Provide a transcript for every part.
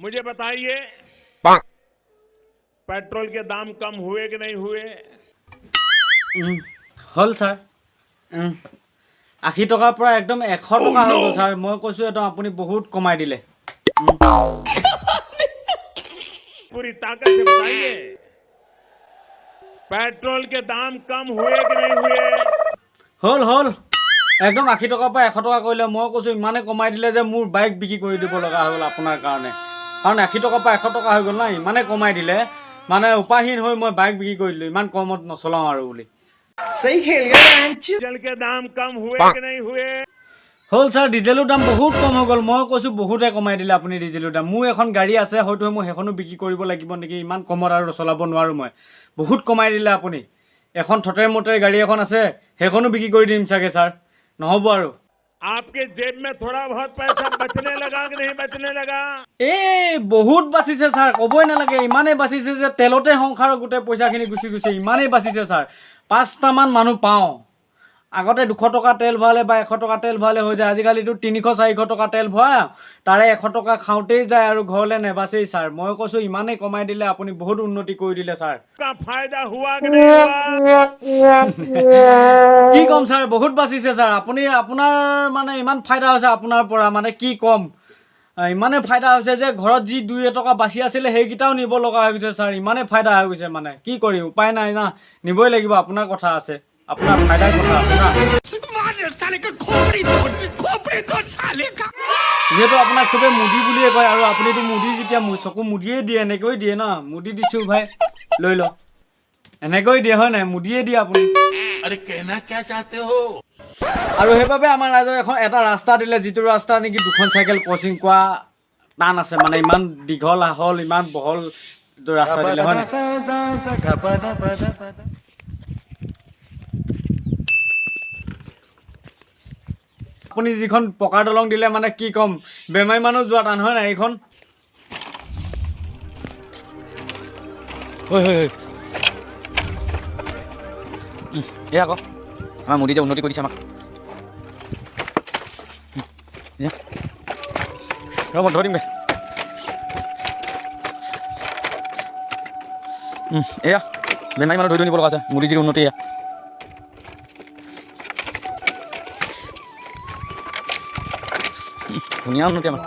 मुझे बताइए पेट्रोल के दाम कम हुए कि नहीं हुए? হল ছাৰ 80 টকাৰ পৰা একদম 100 টকা হৈ গ'ল ছাৰ মই কৈছো একদম আপুনি বহুত কমাই দিলে पूरी ताकत से बताइए पेट्रोल के दाम कम हुए कि नहीं हुए? হল একদম 80 টকাৰ পৰা 100 টকা কৰিলে মই কৈছো ইমানে কমাই দিলে যে মোৰ বাইক বিক্ৰী কৰি দিব লগা হৈ গ'ল আপোনাৰ কাৰণে কাৰণ 80 টকাৰ পৰা 100 টকা হৈ গ'ল না ইমানে কমাই দিলে মানে উপায়হীন হৈ মই বাইক বিক্ৰী কৰি দিলো ইমান কমত নচলাও আৰু বুলি सही खेल गया डीजल के दाम कम हुए कि नहीं हुए? হল ছাৰ ডিজেলৰ দাম বহুত কম হৈ গ'ল মই কৈছো বহুতে কমাই দিলে আপুনি ডিজেলৰ দাম মোৰ এখন গাড়ী আছে হয়তো মই সেইখনো বিক্ৰী কৰিব লাগিব নেকি ইমান কমত আৰু চলাব নোৱাৰো মই বহুত কমাই দিলে আপুনি এখন থটেৰ মটেৰ গাড়ী এখন আছে সেইখনো বিক্ৰী কৰি দিম চাগে ছাৰ নহ'ব আৰু आपके जेब में थोड़ा बहुत पैसा बचने लगा कि नहीं बचने लगा? বহুত বাচিছে ছাৰ ক'বই নালাগে ইমানেই বাচিছে যে তেলতে সংসাৰৰ গোটেই পইচাখিনি গুচি গৈছে ইমানেই বাচিছে ছাৰ 5টামান মানুহ পাওঁ আগতে 200 টকা তেল ভৰালে বা 100 টকা তেল ভৰালে হৈ যায় আজিকালিতো 300-400 টকা তেল ভৰাই তাৰে 100 টকা খাওঁতেই যায় আৰু ঘৰলৈ নেবাচেই ছাৰ মই কৈছো ইমানেই কমাই দিলে আপুনি বহুত উন্নতি কৰি দিলে ছাৰ का फायदा हुआ कि नहीं हुआ? কি কম ছাৰ বহুত বাচিছে ছাৰ আপুনি আপোনাৰ মানে ইমান ফাইদা হৈছে আপোনাৰ পৰা মানে কি কম ইমানে ফাইদা হৈছে যে ঘৰত যি 2 টকা বাচি আছিলে সেইকেইটাও নিব লগা হৈ গৈছে ছাৰ ইমানে ফাইদা হৈ গৈছে মানে কি কৰি উপায় নাই না নিবই লাগিব আপোনাৰ কথা আছে আপোনাৰ ফাইদাৰ কথা আছে না যেহেতু আপোনাক চবে মুদি বুলিয়ে কয় আৰু আপুনিতো মুদি যেতিয়া চকু মুদিয়ে দিয়ে এনেকৈ দিয়ে না মুদি দিছো ভাই লৈ ল এনেকৈ দিয়ে হয় নাই মুদিয়ে দিয়ে আপুনি আৰু সেইবাবে আমাৰ ৰাইজৰ এখন এটা ৰাস্তা দিলে যিটো ৰাস্তা নেকি দুখন চাইকেল ক্ৰচিং কৰা টান আছে মানে ইমান দীঘল আহল ইমান বহল ৰাস্তা দিলে হয় নাই আপুনি যিখন পকা দলং দিলে মানে কি কম বেমাৰী মানুহ যোৱা টান হয় নাই এইখন এয়া আকৌ আমাৰ মোদী যে উন্নতি কৰি দিছে আমাক মই ধৰিম দে এয়া বেমাৰী মানুহ ধৰি নিব লগা আছে মোদীজীৰ উন্নতি এয়া ধুনীয়া উন্নতি আমাৰ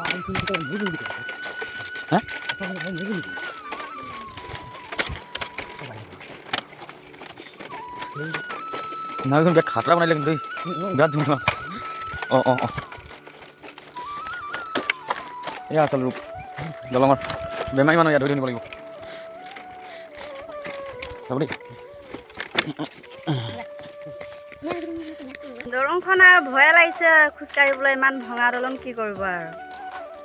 হা নাই বিৰাট খাতৰা বনাইলে কিন্তু বিৰাট ধুনীয়া অঁ এয়া আচল ৰূপ দলঙৰ বেমাৰী মানুহ ইয়াত ধৰি নিব লাগিব চাব দেই দলংখন আৰু ভয় লাগিছে খোজকাঢ়িবলৈ ইমান ভঙা দলং কি কৰিব আৰু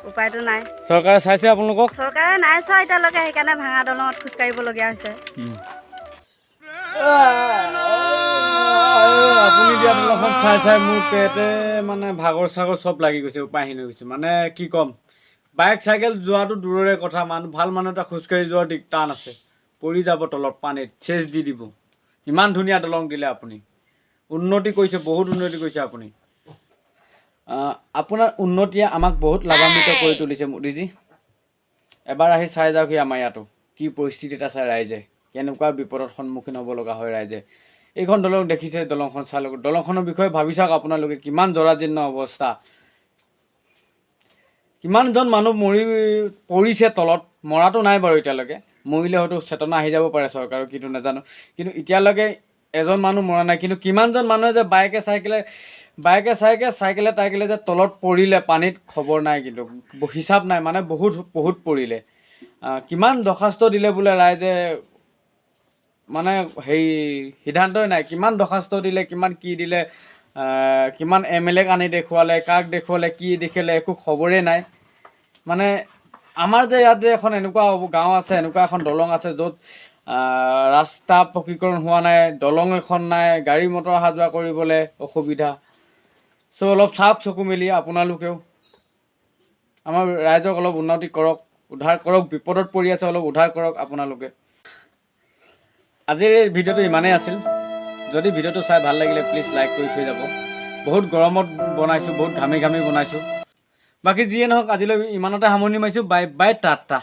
উপায়তো নাই চৰকাৰে চাইছে আপোনালোকক চৰকাৰে নাই চোৱা এতিয়ালৈকে সেইকাৰণে ভাঙা দলঙত খোজকাঢ়িবলগীয়া হৈছে আপুনি দিয়া দলংখন চাই মোৰ পেটে মানে ভাগৰ চাগৰ চব লাগি গৈছে উপায়হীন হৈ গৈছে মানে কি ক'ম বাইক চাইকেল যোৱাটো দূৰৰে কথা মানুহ ভাল মানুহ এটা খোজকাঢ়ি যোৱাৰ টান আছে পৰি যাব তলত পানীত চেচ দি দিব ইমান ধুনীয়া দলং দিলে আপুনি উন্নতি কৰিছে বহুত উন্নতি কৰিছে আপুনি আপোনাৰ উন্নতিয়ে আমাক বহুত লাভান্বিত কৰি তুলিছে মোদীজী এবাৰ আহি চাই যাওকহি আমাৰ ইয়াতো কি পৰিস্থিতি এটা চাই ৰাইজে কেনেকুৱা বিপদৰ সন্মুখীন হ'ব লগা হয় ৰাইজে এইখন দলং দেখিছে দলংখন চাই লওক দলংখনৰ বিষয়ে ভাবি চাওক আপোনালোকে কিমান জৰাজীৰ্ণ অৱস্থা কিমানজন মানুহ পৰিছে তলত মৰাটো নাই বাৰু এতিয়ালৈকে মৰিলে হয়তো চেতনা আহি যাব পাৰে চৰকাৰৰ কিন্তু নাজানো কিন্তু এতিয়ালৈকে এজন মানুহ মৰা নাই কিন্তু কিমানজন মানুহে যে বাইকে চাইকেলে যে তলত পৰিলে পানীত খবৰ নাই কিন্তু হিচাপ নাই মানে বহুত পৰিলে কিমান দৰখাস্ত দিলে বোলে ৰাইজে মানে হেৰি সিদ্ধান্তই নাই কিমান দৰখাস্ত দিলে কিমান কি দিলে কিমান MLAক আনি দেখুৱালে কাক দেখুৱালে কি দেখিলে একো খবৰেই নাই মানে আমাৰ যে ইয়াত যে এখন এনেকুৱা গাঁও আছে এনেকুৱা এখন দলং আছে য'ত ৰাস্তা পকীকৰণ হোৱা নাই দলং এখন নাই গাড়ী মটৰ অহা যোৱা কৰিবলৈ অসুবিধা চ' অলপ চাওক চকু মেলি আপোনালোকেও আমাৰ ৰাইজক অলপ উন্নতি কৰক উদ্ধাৰ কৰক বিপদত পৰি আছে অলপ উদ্ধাৰ কৰক আপোনালোকে আজিৰ ভিডিঅ'টো ইমানেই আছিল যদি ভিডিঅ'টো চাই ভাল লাগিলে প্লিজ লাইক কৰি থৈ যাব বহুত গৰমত বনাইছোঁ বহুত ঘামি বনাইছোঁ বাকী যিয়ে নহওক আজিলৈ ইমানতে সামৰণি মাৰিছোঁ বাই বাই টাটা